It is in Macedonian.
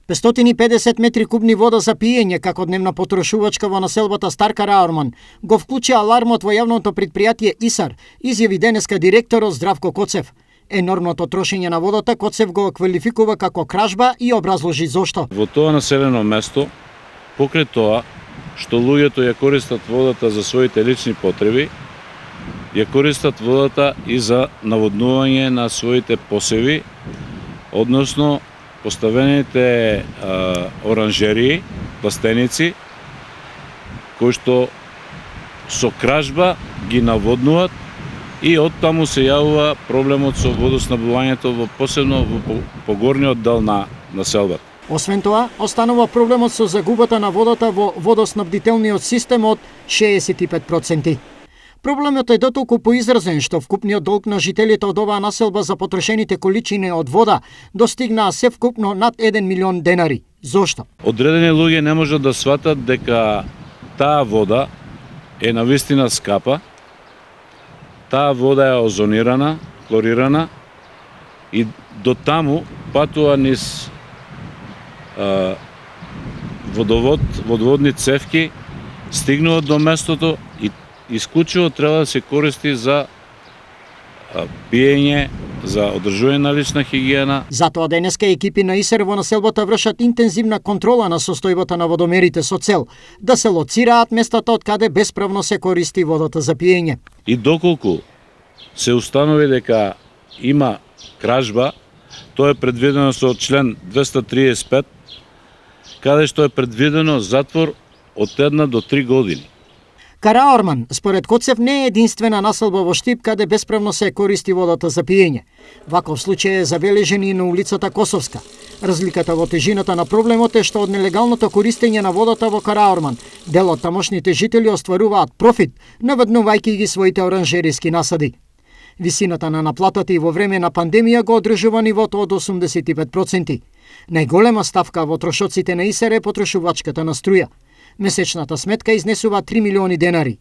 550 метри кубни вода за пиење како дневна потрошувачка во населбата Стар Караорман го вклучи алармот во јавното предпријатие ИСАР, изјави денеска директорот Здравко Коцев. Енормното трошење на водата Коцев го квалификува како кражба и образложи зошто. Во тоа населено место, покрај тоа што луѓето ја користат водата за своите лични потреби, ја користат водата и за наводнување на своите посеви, односно поставените оранжерии, пластеници, кои што со кражба ги наводнуваат и оттаму се јавува проблемот со водоснабдувањето посебно во погорниот дел на населбата. Освен тоа, останува проблемот со загубата на водата во водоснабдителниот систем од 65%. Проблемот е дотолку поизразен што вкупниот долг на жителите од оваа населба за потрошените количини од вода достигнаа севкупно над 1 милион денари. Зошто? Одредени луѓе не можат да сватат дека таа вода е навистина скапа, таа вода е озонирана, хлорирана и до таму патува низ водоводни цевки, стигнува до местото и исклучиво треба да се користи за пиење, за одржување на лична хигиена. Затоа денеска екипи на ИСР во населбата вршат интензивна контрола на состојбата на водомерите со цел да се лоцираат местата од каде бесправно се користи водата за пиење. И доколку се установи дека има кражба, тоа е предвидено со член 235, каде што е предвидено затвор од 1 до 3 години. Караорман, според Коцев, не е единствена населба во Штип каде бесправно се користи водата за пиење. Ваков случај е забележен и на улицата Косовска. Разликата во тежината на проблемот е што од нелегалното користење на водата во Караорман, дел од тамошните жители остваруваат профит, наводнувајќи ги своите оранжериски насади. Висината на наплатата и во време на пандемија го одржува нивото од 85%. Најголема ставка во трошоците на ИСР е потрошувачката на струја. Месечната сметка изнесува 3 милиони денари.